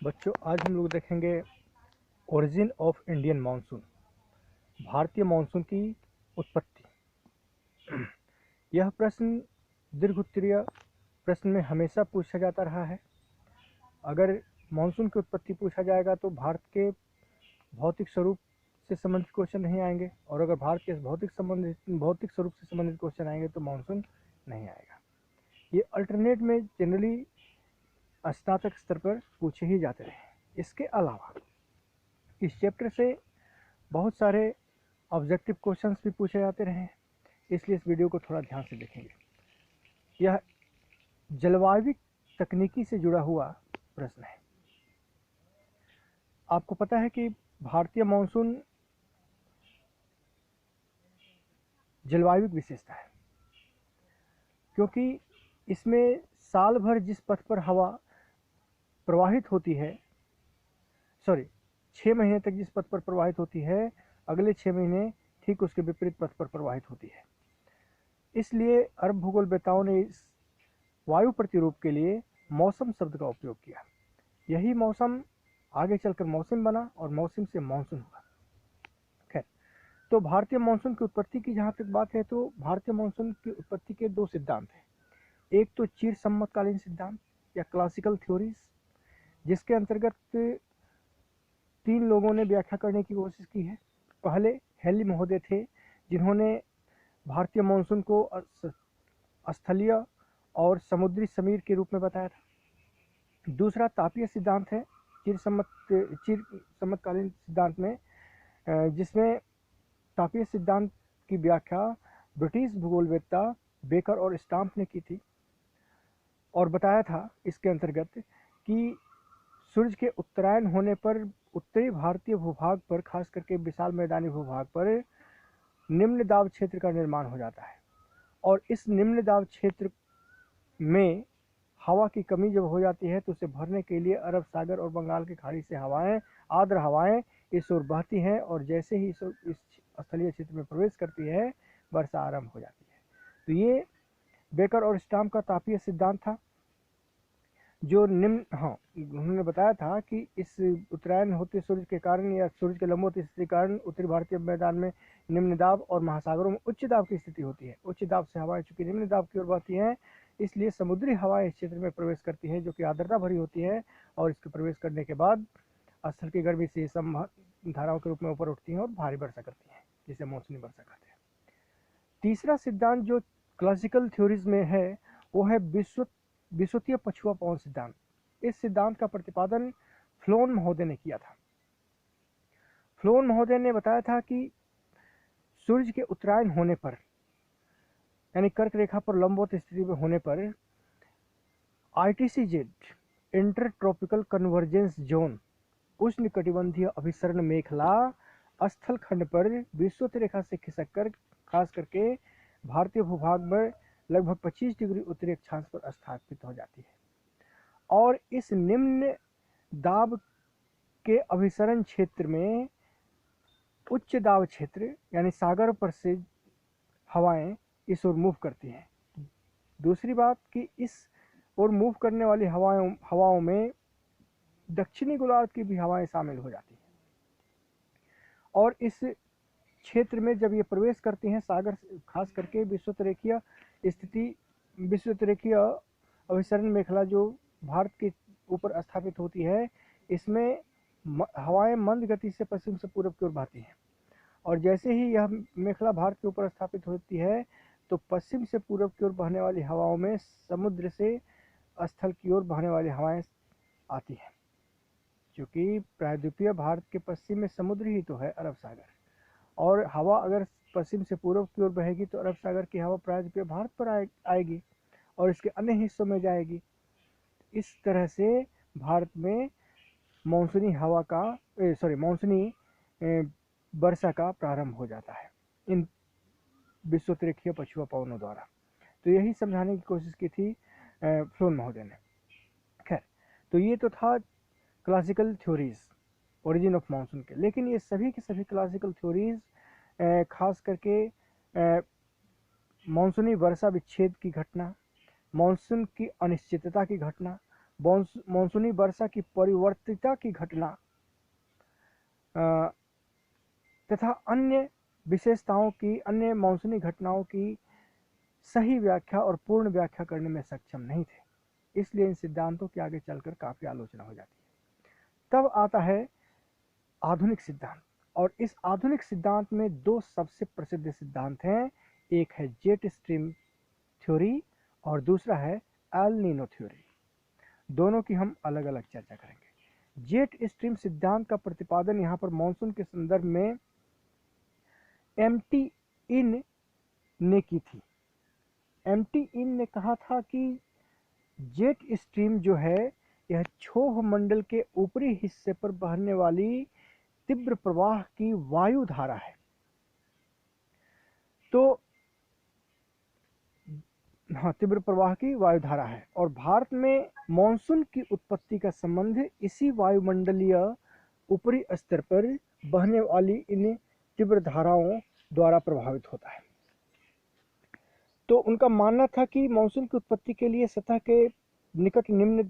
बच्चों, आज हम लोग देखेंगे ओरिजिन ऑफ इंडियन मानसून, भारतीय मानसून की उत्पत्ति। यह प्रश्न दीर्घ उत्तरीय प्रश्न में हमेशा पूछा जाता रहा है। अगर मानसून की उत्पत्ति पूछा जाएगा तो भारत के भौतिक स्वरूप से संबंधित क्वेश्चन नहीं आएंगे, और अगर भारत के भौतिक स्वरूप से संबंधित क्वेश्चन आएंगे तो मानसून नहीं आएगा। ये अल्टरनेट में जनरली स्नातक स्तर पर पूछे ही जाते रहे। इसके अलावा इस चैप्टर से बहुत सारे ऑब्जेक्टिव क्वेश्चंस भी पूछे जाते रहे हैं, इसलिए इस वीडियो को थोड़ा ध्यान से देखेंगे। यह जलवायु तकनीकी से जुड़ा हुआ प्रश्न है। आपको पता है कि भारतीय मानसून जलवायु विशेषता है, क्योंकि इसमें साल भर जिस पथ पर हवा प्रवाहित होती है, 6 महीने तक जिस पथ पर प्रवाहित होती है, अगले 6 महीने ठीक उसके विपरीत पथ पर प्रवाहित होती है। इसलिए अरब भूगोलवेत्ताओं ने इस वायु प्रतिरूप के लिए मौसम शब्द का उपयोग किया। यही मौसम आगे चलकर मौसम बना और मौसम से मानसून हुआ। खैर, तो भारतीय मानसून की उत्पत्ति की जहाँ तक बात है तो भारतीय मानसून की उत्पत्ति के 2 सिद्धांत हैं। एक तो चिर सम्मतकालीन सिद्धांत या क्लासिकल थ्योरीज, जिसके अंतर्गत 3 लोगों ने व्याख्या करने की कोशिश की है। पहले हेली महोदय थे, जिन्होंने भारतीय मानसून को स्थलीय और समुद्री समीर के रूप में बताया था। दूसरा तापीय सिद्धांत है, चिर सम्मतकालीन सिद्धांत में, जिसमें तापीय सिद्धांत की व्याख्या ब्रिटिश भूगोलवेत्ता बेकर और स्टाम्प ने की थी, और बताया था इसके अंतर्गत कि सूर्य के उत्तरायण होने पर उत्तरी भारतीय भूभाग पर, खास करके विशाल मैदानी भूभाग पर, निम्न दाब क्षेत्र का निर्माण हो जाता है, और इस निम्न दाब क्षेत्र में हवा की कमी जब हो जाती है तो उसे भरने के लिए अरब सागर और बंगाल की खाड़ी से आर्द्र हवाएं इस ओर बहती हैं, और जैसे ही इस स्थलीय क्षेत्र में प्रवेश करती है, वर्षा आरंभ हो जाती है। तो ये बेकर और स्टाम्प का तापीय सिद्धांत था, जो उन्होंने बताया था कि इस उत्तरायण होते सूर्य के कारण या सूर्य के लंबवत स्थिति के कारण उत्तरी भारतीय मैदान में निम्न दाब और महासागरों में उच्च दाब की स्थिति होती है। उच्च दाब से हवाएं चूंकि निम्न दाब की ओर बहती हैं, इसलिए समुद्री हवाएं इस क्षेत्र में प्रवेश करती हैं, जो कि आर्द्रता भरी होती है, और इसके प्रवेश करने के बाद स्थल की गर्मी से धाराओं के रूप में ऊपर उठती हैं और भारी वर्षा करती हैं, जिसे मौसमी वर्षा कहते हैं। तीसरा सिद्धांत जो क्लासिकल थ्योरीज में है, वो है विषुवतीय पछुआ पवन सिद्धांत। इस सिद्धांत का प्रतिपादन फ्लोन महोदय ने किया था। फ्लोन महोदय ने बताया था कि सूर्य के उत्तरायण होने पर, यानी कर्क रेखा पर लंबवत स्थिति में होने पर, ITCZ inter tropical convergence zone, उष्णकटिबंधीय अभिसरण मेखला स्थल खंड पर विषुवत रेखा से खिसककर खास करके भारतीय भूभाग में लगभग 25 डिग्री उत्तरी अक्षांश पर स्थापित हो जाती है, और इस निम्न दाब के अभिसरण क्षेत्र में उच्च दाब क्षेत्र यानी सागर पर से हवाएं इस ओर मूव करती हैं। दूसरी बात कि इस ओर मूव करने वाली हवाओं में दक्षिणी गोलार्ध की भी हवाएं शामिल हो जाती हैं, और इस क्षेत्र में जब ये प्रवेश करती हैं, सागर खास करके विषुवत-रेखीय अभिसरण मेखला जो भारत के ऊपर स्थापित होती है, इसमें हवाएं मंद गति से पश्चिम से पूर्व की ओर बहती हैं, और जैसे ही यह मेखला भारत के ऊपर स्थापित होती है तो पश्चिम से पूर्व की ओर बहने वाली हवाओं में समुद्र से स्थल की ओर बहने वाली हवाएं आती हैं, क्योंकि प्रायद्वीपीय भारत के पश्चिम में समुद्र ही तो है, अरब सागर, और हवा अगर पश्चिम से पूर्व की ओर बहेगी तो अरब सागर की हवा प्रायद्वीपीय भारत पर आएगी और इसके अन्य हिस्सों में जाएगी। इस तरह से भारत में मानसूनी वर्षा का प्रारंभ हो जाता है इन विषुवत-रेखीय पछुआ पवनों द्वारा। तो यही समझाने की कोशिश की थी फ्लोन महोदय ने। खैर, तो ये तो था classical theories origin of monsoon के, लेकिन ये सभी के सभी क्लासिकल थ्योरीज खास करके मानसूनी वर्षा विच्छेद की घटना, मानसून की अनिश्चितता की घटना, मानसूनी वर्षा की परिवर्तिता की घटना तथा अन्य विशेषताओं की, अन्य मानसूनी घटनाओं की सही व्याख्या और पूर्ण व्याख्या करने में सक्षम नहीं थे। इसलिए इन सिद्धांतों की आगे चलकर काफ़ी आलोचना हो जाती है। तब आता है आधुनिक सिद्धांत, और इस आधुनिक सिद्धांत में दो सबसे प्रसिद्ध सिद्धांत हैं। एक है जेट स्ट्रीम थ्योरी और दूसरा है एल नीनो थ्योरी। दोनों की हम अलग अलग चर्चा करेंगे। जेट स्ट्रीम सिद्धांत का प्रतिपादन यहाँ पर मानसून के संदर्भ में एमटी इन ने की थी। एमटी इन ने कहा था कि जेट स्ट्रीम जो है यह क्षोभ मंडल के ऊपरी हिस्से पर बहने वाली तीव्र प्रवाह की वायु धारा है। तो हाँ, तीव्र प्रवाह की वायु धारा है, और भारत में मॉनसून की उत्पत्ति का संबंध इसी वायुमंडलीय ऊपरी स्तर पर बहने वाली इन तीव्र धाराओं द्वारा प्रभावित होता है। तो उनका मानना था कि मॉनसून की उत्पत्ति के लिए सतह के निकट निम्न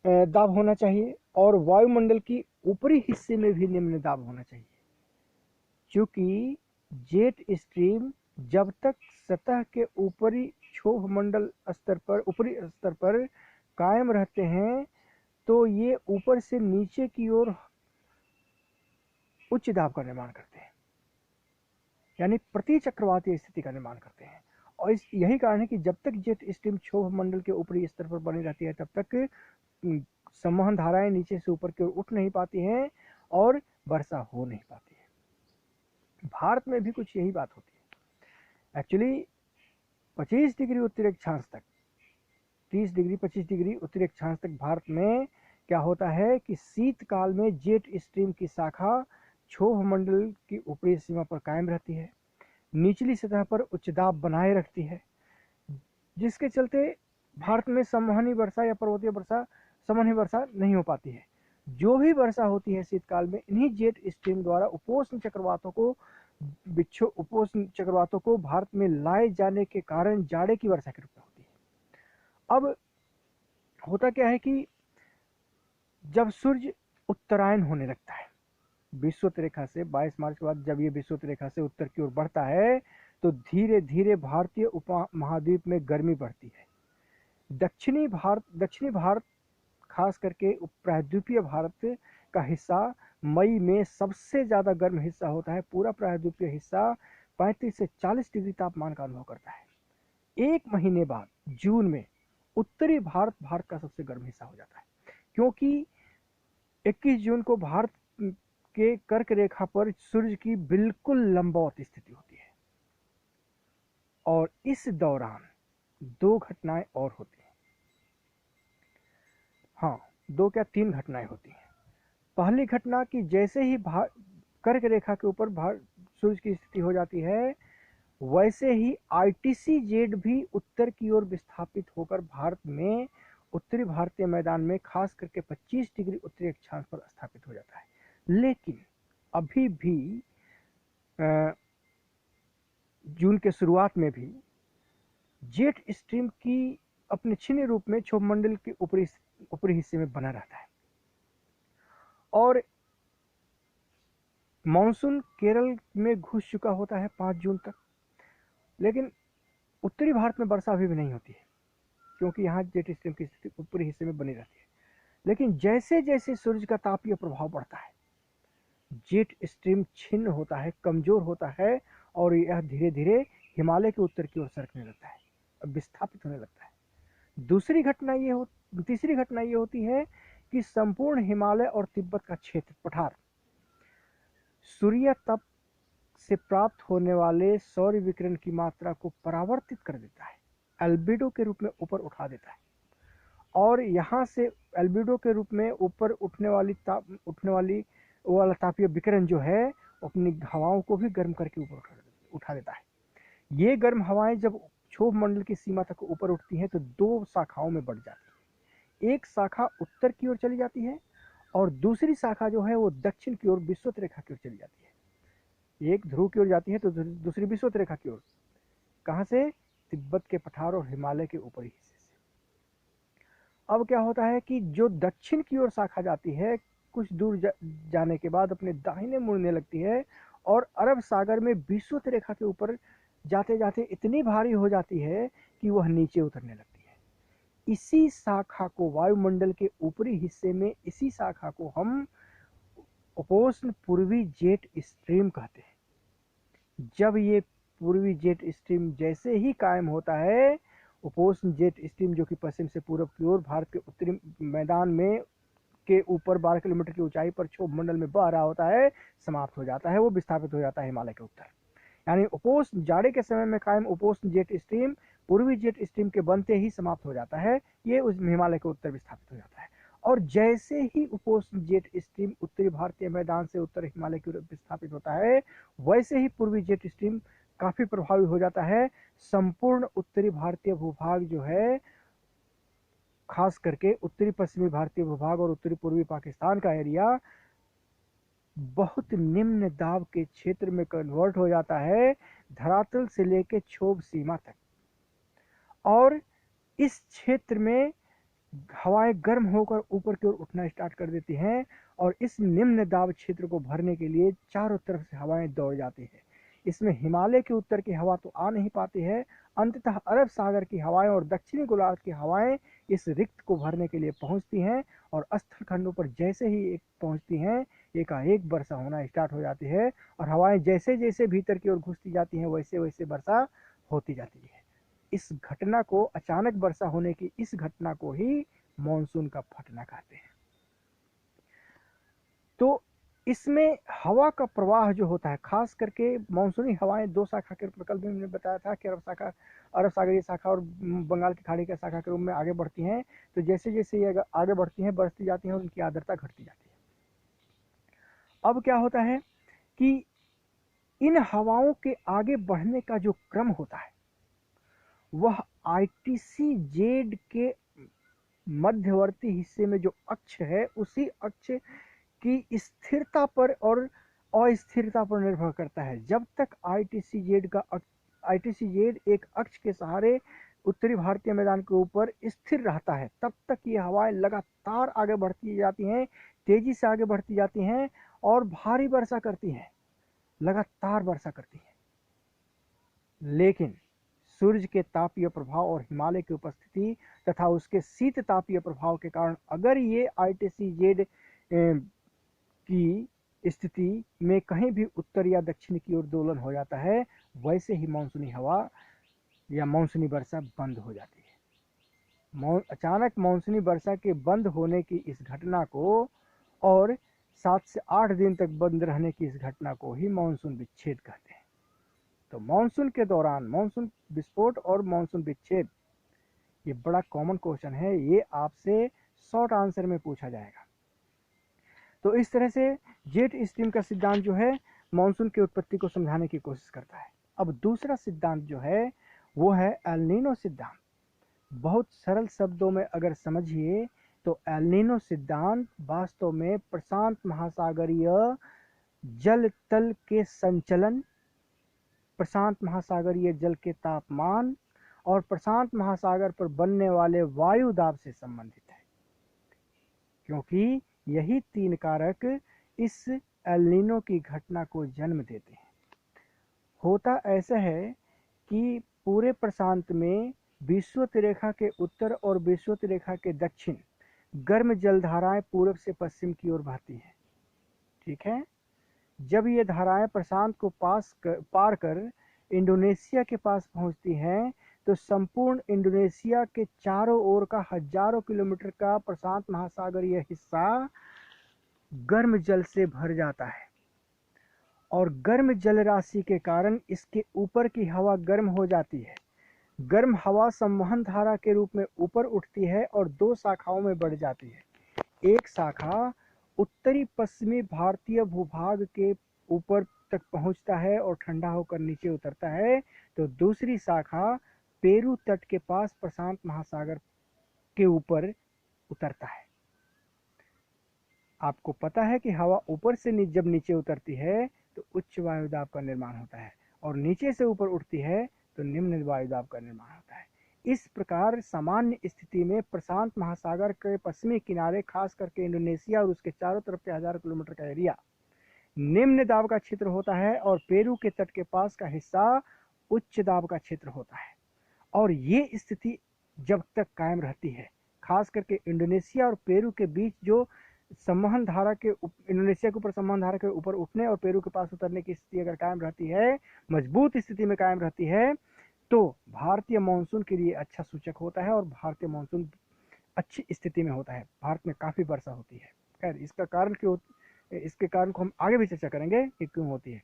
दाब होना चाहिए और वायुमंडल की ऊपरी हिस्से में भी निम्न दाब होना चाहिए। क्योंकि जेट स्ट्रीम जब तक सतह के ऊपरी क्षोभ मंडल स्तर पर, ऊपरी स्तर पर कायम रहते हैं तो ये ऊपर से नीचे की ओर उच्च दाब का निर्माण करते हैं, यानी प्रति चक्रवाती स्थिति का निर्माण करते हैं। और यही कारण है कि जब तक जेट स्ट्रीम क्षोभ मंडल के ऊपरी स्तर पर बनी रहती है तब तक संवहन धाराएं नीचे से ऊपर की ओर उठ नहीं पाती हैं और वर्षा हो नहीं पाती है। भारत में भी कुछ यही बात होती है। एक्चुअली 25 डिग्री उत्तरी अक्षांश तक, 30 डिग्री 25 डिग्री उत्तरी अक्षांश तक भारत में क्या होता है कि शीतकाल में जेट स्ट्रीम की शाखा क्षोभ मंडल की ऊपरी सीमा पर कायम रहती है, निचली सतह पर उच्च दाब बनाए रखती है, जिसके चलते भारत में संवहनी वर्षा या पर्वतीय वर्षा, संवहनी वर्षा नहीं हो पाती है। जो भी वर्षा होती है शीतकाल में इन्हीं जेट स्ट्रीम द्वारा उपोष्ण चक्रवातों को भारत में लाए जाने के कारण जाड़े की वर्षा के रूप में होती है। अब होता क्या है कि जब सूर्य उत्तरायण होने लगता है विषुवत रेखा से, 22 मार्च के बाद जब ये विषुवत रेखा से उत्तर की ओर बढ़ता है तो धीरे धीरे भारतीय उपमहाद्वीप में गर्मी बढ़ती है। दक्षिणी भारत खास करके प्रायद्वीपीय भारत का हिस्सा मई में सबसे ज़्यादा गर्म हिस्सा होता है। पूरा प्रायद्वीपीय हिस्सा 35 से 40 डिग्री तापमान का अनुभव करता है। एक महीने बाद जून में उत्तरी भारत का सबसे गर्म हिस्सा हो जाता है, क्योंकि 21 जून को भारत के कर्क रेखा पर सूर्य की बिल्कुल लंबवत स्थिति होती है। और इस दौरान दो घटनाएं और होती हैं, हाँ, दो क्या तीन घटनाएं होती हैं। पहली घटना कि जैसे ही कर्क रेखा के ऊपर सूर्य की स्थिति हो जाती है वैसे ही ITC-Z भी उत्तर की ओर विस्थापित होकर भारत में उत्तरी भारतीय मैदान में खास करके 25 डिग्री उत्तरी अक्षांश पर स्थापित हो जाता है। लेकिन अभी भी जून के शुरुआत में भी जेट स्ट्रीम की अपने क्षीण रूप में क्षोभ मंडल के ऊपरी हिस्से में बना रहता है और मानसून केरल में घुस चुका होता है 5 जून तक। लेकिन उत्तरी भारत में वर्षा अभी भी नहीं होती है क्योंकि यहाँ जेट स्ट्रीम की स्थिति ऊपरी हिस्से में बनी रहती है। लेकिन जैसे जैसे सूर्य का तापीय प्रभाव बढ़ता है जेट स्ट्रीम छिन्न होता है, कमजोर होता है और यह धीरे धीरे हिमालय के उत्तर की ओर सरकने लगता है, विस्थापित होने लगता है। तीसरी घटना ये होती है कि संपूर्ण हिमालय और तिब्बत का क्षेत्र पठार सूर्य तप से प्राप्त होने वाले सौर विकिरण की मात्रा को परावर्तित कर देता है, एल्बिडो के रूप में ऊपर उठा देता है। और यहाँ से एल्बिडो के रूप में ऊपर उठने वाली वाला तापीय विकिरण जो है अपनी हवाओं को भी गर्म करके ऊपर उठा देता है। ये गर्म हवाएं जब क्षोभ मंडल की सीमा तक ऊपर उठती हैं तो दो शाखाओं में बढ़ जाती है। एक शाखा उत्तर की ओर चली जाती है और दूसरी शाखा जो है वो दक्षिण की ओर विषुवत रेखा की ओर चली जाती है। एक ध्रुव की ओर जाती है तो दूसरी विषुवत रेखा की ओर। कहाँ से? तिब्बत के पठार और हिमालय के ऊपरी हिस्से से। अब क्या होता है कि जो दक्षिण की ओर शाखा जाती है, कुछ दूर जाने के बाद अपने दाहिने मुड़ने लगती है और अरब सागर में विषुवत रेखा के ऊपर जाते जाते इतनी भारी हो जाती है कि वह नीचे उतरने लगती है। इसी शाखा को वायुमंडल के ऊपरी हिस्से में, इसी शाखा को हम उपोष्ण पूर्वी जेट स्ट्रीम कहते हैं। जब ये पूर्वी जेट स्ट्रीम जैसे ही कायम होता है, उपोष्ण जेट स्ट्रीम जो कि पश्चिम से पूर्व की ओर भारत के उत्तरी मैदान में के ऊपर 12 किलोमीटर की ऊंचाई पर क्षोभ मंडल में बह रहा होता है, समाप्त हो जाता है, वो विस्थापित हो जाता है हिमालय के उत्तर। यानी उपोष्ण जाड़े के समय में कायम उपोष्ण जेट स्ट्रीम पूर्वी जेट स्ट्रीम के बनते ही समाप्त हो जाता है, ये उस हिमालय के उत्तर विस्थापित हो जाता है। और जैसे ही उपोष्ण जेट स्ट्रीम उत्तरी भारतीय मैदान से उत्तर हिमालय की ओर विस्थापित होता है, वैसे ही पूर्वी जेट स्ट्रीम काफी प्रभावी हो जाता है। संपूर्ण उत्तरी भारतीय भूभाग जो है, खास करके उत्तरी पश्चिमी भारतीय भूभाग और उत्तरी पूर्वी पाकिस्तान का एरिया बहुत निम्न दाब के क्षेत्र में कन्वर्ट हो जाता है, धरातल से लेकर क्षोभ सीमा तक। और इस क्षेत्र में हवाएं गर्म होकर ऊपर की ओर उठना स्टार्ट कर देती हैं और इस निम्न दाब क्षेत्र को भरने के लिए चारों तरफ से हवाएं दौड़ जाती है। इसमें हिमालय के उत्तर की हवा तो आ नहीं पाती है, अंततः अरब सागर की हवाएं और दक्षिणी गोलार्ध की हवाएं इस रिक्त को भरने के लिए पहुंचती हैं और स्थल खंडों पर जैसे ही एक पहुंचती हैं, एकाएक वर्षा होना स्टार्ट हो जाती है और हवाएं जैसे जैसे भीतर की ओर घुसती जाती हैं, वैसे वैसे वर्षा होती जाती है। इस घटना को, अचानक वर्षा होने की इस घटना को ही मॉनसून का फटना कहते हैं। तो इसमें हवा का प्रवाह जो होता है, खास करके मानसूनी हवाएं दो शाखा के रूप में, कल भी मैंने बताया था कि अरब सागरीय शाखा और बंगाल की खाड़ी की शाखा के रूप में आगे बढ़ती हैं। तो जैसे जैसे ये आगे बढ़ती हैं, बढ़ती जाती हैं और उनकी आर्द्रता घटती जाती है। अब क्या होता है कि इन हवाओं के आगे बढ़ने का जो क्रम होता है, वह आईटीसी जेड के मध्यवर्ती हिस्से में जो अक्ष है, उसी अक्ष की स्थिरता पर और अस्थिरता पर निर्भर करता है। जब तक आईटीसी जेड एक अक्ष के सहारे उत्तरी भारतीय मैदान के ऊपर स्थिर रहता है, तब तक ये हवाएं लगातार आगे बढ़ती जाती हैं, तेजी से आगे बढ़ती जाती हैं और भारी वर्षा करती हैं, लगातार वर्षा करती हैं। लेकिन सूर्य के तापीय प्रभाव और हिमालय की उपस्थिति तथा उसके शीत तापीय प्रभाव के कारण अगर ये आईटीसी जेड की स्थिति में कहीं भी उत्तर या दक्षिण की ओर दोलन हो जाता है, वैसे ही मानसूनी हवा या मानसूनी वर्षा बंद हो जाती है। अचानक मानसूनी वर्षा के बंद होने की इस घटना को और 7 से 8 दिन तक बंद रहने की इस घटना को ही मानसून विच्छेद कहते हैं। तो मानसून के दौरान मानसून विस्फोट और मानसून विच्छेद, ये बड़ा कॉमन क्वेश्चन है, ये आपसे शॉर्ट आंसर में पूछा जाएगा। तो इस तरह से जेट स्ट्रीम का सिद्धांत जो है मानसून की उत्पत्ति को समझाने की कोशिश करता है। अब दूसरा सिद्धांत जो है वो है एल नीनो सिद्धांत। बहुत सरल शब्दों में अगर समझिए तो एल नीनो सिद्धांत वास्तव में प्रशांत महासागरीय जल तल के संचलन, प्रशांत महासागरीय जल के तापमान और प्रशांत महासागर पर बनने वाले वायु दाब से संबंधित है, क्योंकि यही तीन कारक इस एल नीनो की घटना को जन्म देते हैं। होता ऐसा है कि पूरे प्रशांत में विषुवत रेखा के उत्तर और विषुवत रेखा के दक्षिण गर्म जलधाराएं पूर्व से पश्चिम की ओर बहती हैं। ठीक है, जब ये धाराएं प्रशांत को पार कर इंडोनेशिया के पास पहुंचती हैं, तो संपूर्ण इंडोनेशिया के चारों ओर का हजारों किलोमीटर का प्रशांत महासागरीय हिस्सा गर्म जल से भर जाता है और गर्म जल राशि के कारण इसके ऊपर की हवा गर्म हो जाती है। गर्म हवा संवहन धारा के रूप में ऊपर उठती है और दो शाखाओं में बढ़ जाती है। एक शाखा उत्तरी पश्चिमी भारतीय भूभाग के ऊपर तक पहुंचता है और ठंडा होकर नीचे उतरता है, तो दूसरी शाखा पेरू तट के पास प्रशांत महासागर के ऊपर उतरता है। आपको पता है कि हवा ऊपर से जब नीचे उतरती है तो उच्च वायुदाब का निर्माण होता है और नीचे से ऊपर उठती है तो निम्न वायुदाब का निर्माण होता है। इस प्रकार सामान्य स्थिति में प्रशांत महासागर के पश्चिमी किनारे, खास करके इंडोनेशिया और उसके चारों तरफ के हजारों किलोमीटर का एरिया निम्न दाब का क्षेत्र होता है और पेरू के तट के पास का हिस्सा उच्च दाब का क्षेत्र होता है। और ये स्थिति जब तक कायम रहती है, खास करके इंडोनेशिया और पेरू के बीच जो संवहन धारा के इंडोनेशिया के ऊपर संवहन धारा के ऊपर उठने और पेरू के पास उतरने की स्थिति अगर कायम रहती है, मजबूत स्थिति में कायम रहती है, तो भारतीय मानसून के लिए अच्छा सूचक होता है और भारतीय मानसून अच्छी स्थिति में होता है। भारत में काफ़ी वर्षा होती है। खैर, इसके कारण को हम आगे भी चर्चा करेंगे कि क्यों होती है,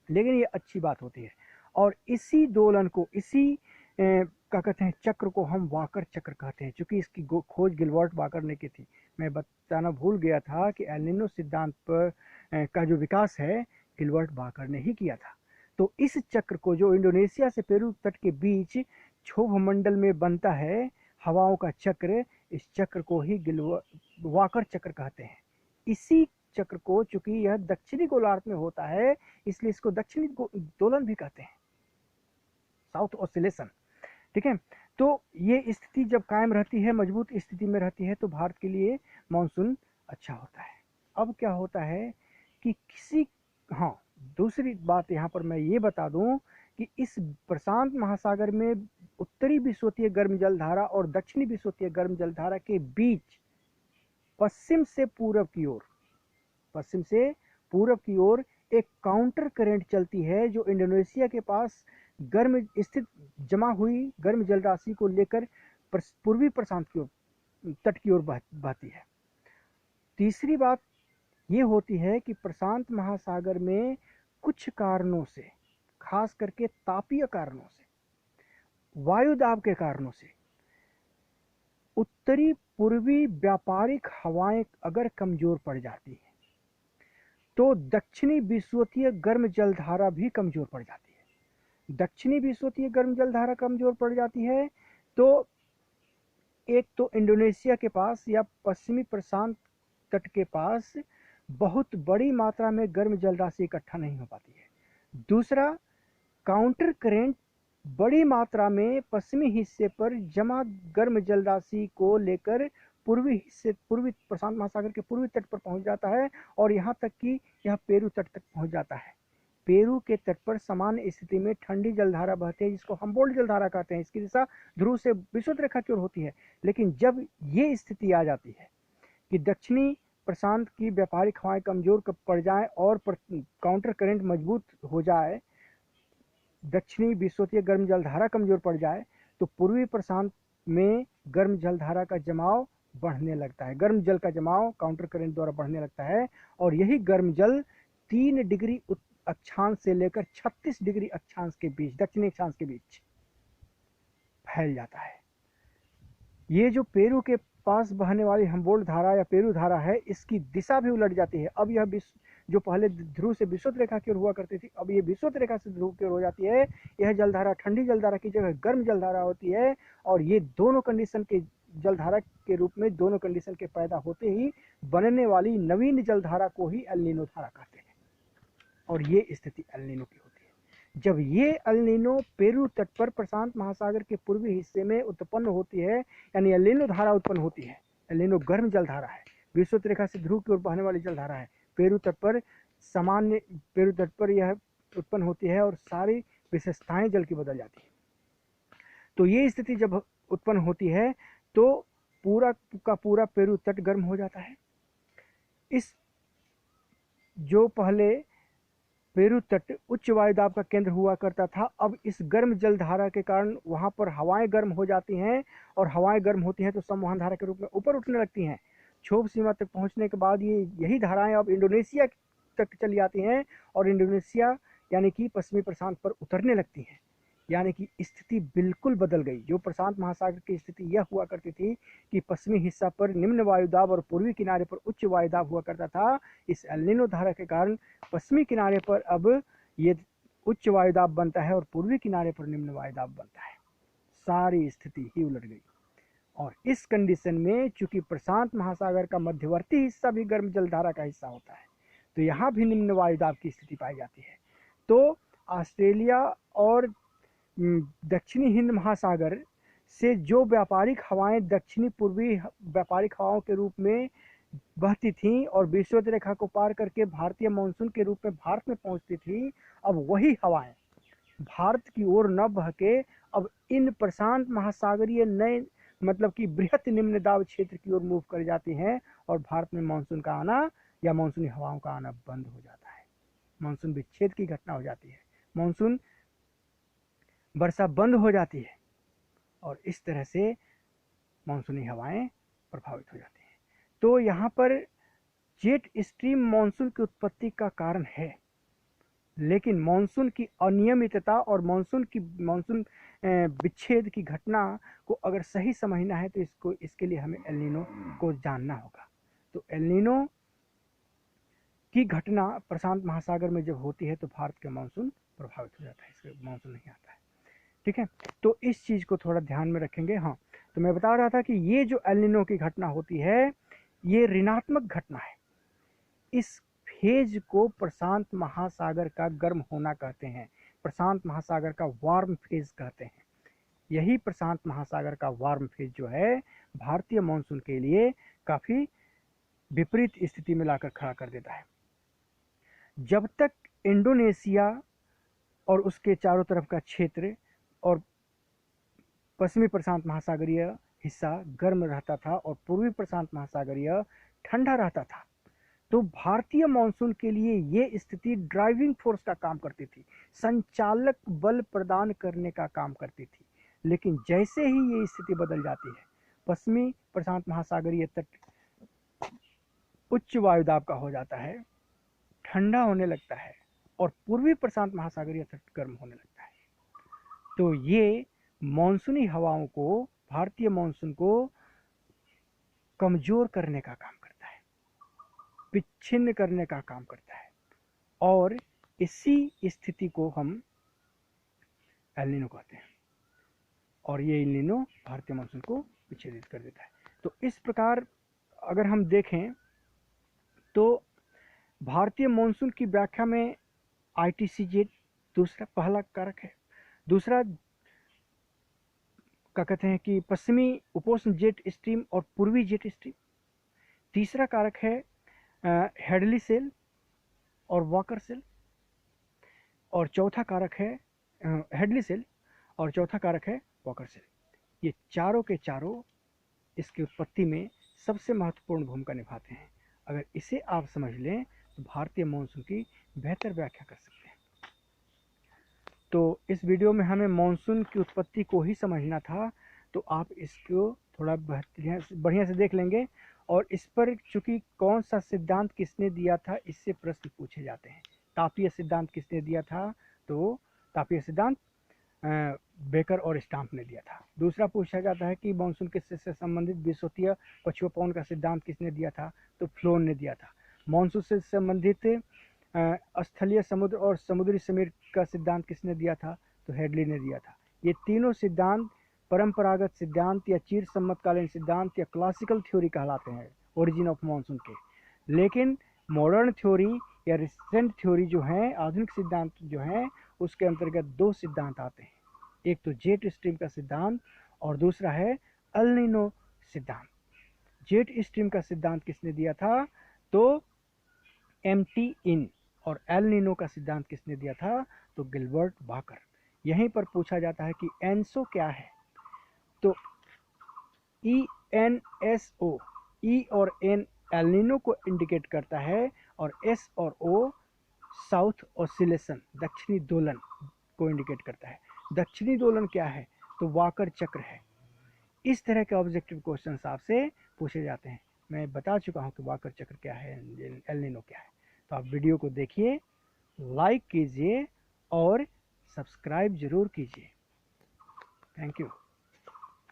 लेकिन ये अच्छी बात होती है। और इसी दोलन को, इसी क्या कहते हैं, चक्र को हम वाकर चक्र कहते हैं, क्योंकि इसकी खोज गिलबर्ट वाकर ने की थी। मैं बताना भूल गया था कि एल नीनो सिद्धांत पर का जो विकास है गिलबर्ट वाकर ने ही किया था। तो इस चक्र को, जो इंडोनेशिया से पेरू तट के बीच क्षोभ मंडल में बनता है, हवाओं का चक्र, इस चक्र को ही वाकर चक्र कहते हैं। इसी चक्र को, चूंकि यह दक्षिणी गोलार्ध में होता है, इसलिए इसको दक्षिणी दोलन भी कहते हैं, साउथ ऑसिलेशन। ठीक है, तो ये स्थिति जब कायम रहती है, मजबूत स्थिति में रहती है, तो भारत के लिए मानसून अच्छा होता है। अब क्या होता है कि दूसरी बात यहाँ पर मैं ये बता दूं कि इस प्रशांत महासागर में उत्तरी विषुवतीय गर्म जलधारा और दक्षिणी विषुवतीय गर्म जलधारा के बीच पश्चिम से पूरब की ओर एक काउंटर करंट चलती है, जो इंडोनेशिया के पास गर्म स्थित जमा हुई गर्म जलराशि को लेकर पूर्वी प्रशांत की ओर, तट की ओर बहती है। तीसरी बात ये होती है कि प्रशांत महासागर में कुछ कारणों से, खास करके तापीय कारणों से, वायुदाब के कारणों से, उत्तरी पूर्वी व्यापारिक हवाएं अगर कमजोर पड़ जाती है, तो दक्षिणी विषुवतीय गर्म जलधारा भी कमजोर पड़ जाती है। दक्षिणी विषुवतीय गर्म जलधारा कमजोर पड़ जाती है तो एक तो इंडोनेशिया के पास या पश्चिमी प्रशांत तट के पास बहुत बड़ी मात्रा में गर्म जलराशि इकट्ठा नहीं हो पाती है। दूसरा, काउंटर करेंट बड़ी मात्रा में पश्चिमी हिस्से पर जमा गर्म जलराशि को लेकर पूर्वी प्रशांत महासागर के पूर्वी तट पर पहुंच जाता है और यहाँ तक कि यह पेरू तट तक पहुंच जाता है। पेरू के तट पर सामान्य स्थिति में ठंडी जलधारा बहती है, जिसको हम्बोल्ट जलधारा कहते हैं। इसकी दिशा ध्रुव से विषुवत रेखा की ओर होती है। लेकिन जब ये स्थिति आ जाती है कि दक्षिणी प्रशांत की व्यापारिक हवाएं कमजोर पड़ जाए और काउंटर करंट मजबूत हो जाए, दक्षिणी विषुवतीय गर्म जलधारा कमजोर पड़ जाए, तो पूर्वी प्रशांत में गर्म जलधारा का जमाव बढ़ने लगता है। गर्म जल का जमाव काउंटर करंट द्वारा बढ़ने लगता है और यही गर्म जल 3 डिग्री अक्षांश से लेकर 36 डिग्री अक्षांश के बीच, दक्षिणी अक्षांश के बीच फैल जाता है। ये जो पेरू के पास बहने वाली हम्बोल्ट धारा या पेरू धारा है, इसकी दिशा भी उलट जाती है। अब यह जो पहले ध्रुव से विषुवत रेखा की ओर हुआ करती थी, अब ये विषुवत रेखा से ध्रुव की ओर हो जाती है। यह जलधारा ठंडी जलधारा की जगह गर्म जलधारा होती है और ये दोनों कंडीशन के जलधारा के रूप में, दोनों कंडीशन के पैदा होते ही बनने वाली नवीन जलधारा को ही एल नीनो धारा कहते हैं। और ये स्थिति एल नीनो की होती है। जब ये एल नीनो पेरू तट पर प्रशांत महासागर के पूर्वी हिस्से में उत्पन्न होती है, यानी एल नीनो धारा उत्पन्न होती है। एल नीनो गर्म जलधारा है, विषुवत रेखा से ध्रुव की ओर बहने वाली जलधारा है। पेरू तट पर यह उत्पन्न होती है और सारी विशेषताएं जल की बदल जाती है। तो ये स्थिति जब उत्पन्न होती है तो पूरा का पूरा पेरू तट गर्म हो जाता है। इस जो पहले पेरू तट उच्च वायुदाब का केंद्र हुआ करता था, अब इस गर्म जलधारा के कारण वहां पर हवाएं गर्म हो जाती हैं और हवाएं गर्म होती हैं तो संवहन धारा के रूप में ऊपर उठने लगती हैं। क्षोभ सीमा तक पहुंचने के बाद यही धाराएं अब इंडोनेशिया तक चली आती हैं और इंडोनेशिया यानी कि पश्चिमी प्रशांत पर उतरने लगती हैं। यानी कि स्थिति बिल्कुल बदल गई। जो प्रशांत महासागर की स्थिति यह हुआ करती थी कि पश्चिमी हिस्सा पर निम्न वायुदाब और पूर्वी किनारे पर उच्च वायुदाब हुआ करता था, इस एल नीनो धारा के कारण पश्चिमी किनारे पर अब ये उच्च वायुदाब बनता है और पूर्वी किनारे पर निम्न वायुदाब बनता है। सारी स्थिति ही उलट गई। और इस कंडीशन में चूंकि प्रशांत महासागर का मध्यवर्ती हिस्सा भी गर्म जलधारा का हिस्सा होता है, तो यहाँ भी निम्न वायुदाब की स्थिति पाई जाती है। तो ऑस्ट्रेलिया और दक्षिणी हिंद महासागर से जो व्यापारिक हवाएं दक्षिणी पूर्वी व्यापारिक हवाओं के रूप में बहती थीं और विषुवत रेखा को पार करके भारतीय मानसून के रूप में भारत में पहुंचती थी, अब वही हवाएं भारत की ओर न बह के अब इन प्रशांत महासागरीय नए मतलब कि बृहत निम्न दाब क्षेत्र की ओर मूव कर जाती हैं और भारत में मानसून का आना या मानसूनी हवाओं का आना बंद हो जाता है। मानसून विच्छेद की घटना हो जाती है, मानसून वर्षा बंद हो जाती है और इस तरह से मानसूनी हवाएं प्रभावित हो जाती हैं। तो यहाँ पर जेट स्ट्रीम मानसून की उत्पत्ति का कारण है, लेकिन मानसून की अनियमितता और मानसून विच्छेद की घटना को अगर सही समझना है तो इसके लिए हमें एल नीनो को जानना होगा। तो एल नीनो की घटना प्रशांत महासागर में जब होती है तो भारत का मानसून प्रभावित हो जाता है, इसका मानसून नहीं आता है। ठीक है, तो इस चीज़ को थोड़ा ध्यान में रखेंगे। हाँ, तो मैं बता रहा था कि ये जो एल नीनो की घटना होती है ये ऋणात्मक घटना है। इस फेज को प्रशांत महासागर का गर्म होना कहते हैं, प्रशांत महासागर का वार्म फेज कहते हैं। यही प्रशांत महासागर का वार्म फेज जो है भारतीय मानसून के लिए काफ़ी विपरीत स्थिति में लाकर खड़ा कर देता है। जब तक इंडोनेशिया और उसके चारों तरफ का क्षेत्र और पश्चिमी प्रशांत महासागरीय हिस्सा गर्म रहता था और पूर्वी प्रशांत महासागरीय ठंडा रहता था, तो भारतीय मानसून के लिए ये स्थिति ड्राइविंग फोर्स का काम करती थी, संचालक बल प्रदान करने का काम करती थी। लेकिन जैसे ही ये स्थिति बदल जाती है, पश्चिमी प्रशांत महासागरीय तट उच्च वायुदाब का हो जाता है, ठंडा होने लगता है और पूर्वी प्रशांत महासागरीय तट गर्म होने लगता है, तो ये मानसूनी हवाओं को, भारतीय मानसून को कमजोर करने का काम करता है, विच्छिन्न करने का काम करता है और इसी स्थिति को हम एल नीनो कहते हैं और ये एल नीनो भारतीय मानसून को विच्छेदित कर देता है। तो इस प्रकार अगर हम देखें तो भारतीय मानसून की व्याख्या में ITCZ दूसरा पहला कारक है। दूसरा क्या कहते हैं कि पश्चिमी उपोष्ण जेट स्ट्रीम और पूर्वी जेट स्ट्रीम। तीसरा कारक है हेडली सेल और वॉकर सेल और चौथा कारक है हेडली सेल और चौथा कारक है वॉकर सेल। ये चारों के चारों इसकी उत्पत्ति में सबसे महत्वपूर्ण भूमिका निभाते हैं। अगर इसे आप समझ लें तो भारतीय मानसून की बेहतर व्याख्या कर सकते हैं। तो इस वीडियो में हमें मानसून की उत्पत्ति को ही समझना था, तो आप इसको थोड़ा बढ़िया से देख लेंगे और इस पर चूंकि कौन सा सिद्धांत किसने दिया था इससे प्रश्न पूछे जाते हैं। तापीय सिद्धांत किसने दिया था, तो तापीय सिद्धांत बेकर और स्टाम्प ने दिया था। दूसरा पूछा जाता है कि मानसून के से संबंधित विषुवतीय पछुआ पवन का सिद्धांत किसने दिया था, तो फ्लोन ने दिया था। मानसून से संबंधित स्थलीय समुद्र और समुद्री समीर का सिद्धांत किसने दिया था, तो हेडली ने दिया था। ये तीनों सिद्धांत परंपरागत सिद्धांत या चिर सम्मतकालीन सिद्धांत या क्लासिकल थ्योरी कहलाते हैं ओरिजिन ऑफ मानसून के। लेकिन मॉडर्न थ्योरी या रिसेंट थ्योरी जो है, आधुनिक सिद्धांत जो है, उसके अंतर्गत दो सिद्धांत आते हैं। एक तो जेट स्ट्रीम का सिद्धांत और दूसरा है एल नीनो सिद्धांत। जेट स्ट्रीम का सिद्धांत किसने दिया था, तो MT इन, और एल नीनो का सिद्धांत किसने दिया था, तो गिलबर्ट बाकर। यहीं पर पूछा जाता है कि एनसो क्या है, तो ENSO, E और N एल नीनो को इंडिकेट करता है और S और O साउथ ऑसिलेशन, दक्षिणी दोलन को इंडिकेट करता है। दक्षिणी दोलन क्या है, तो वाकर चक्र है। इस तरह के ऑब्जेक्टिव क्वेश्चंस आपसे पूछे जाते हैं। मैं बता चुका हूं कि वाकर चक्र क्या है, एल नीनो क्या है। तो आप वीडियो को देखिए, लाइक कीजिए और सब्सक्राइब जरूर कीजिए। Thank you.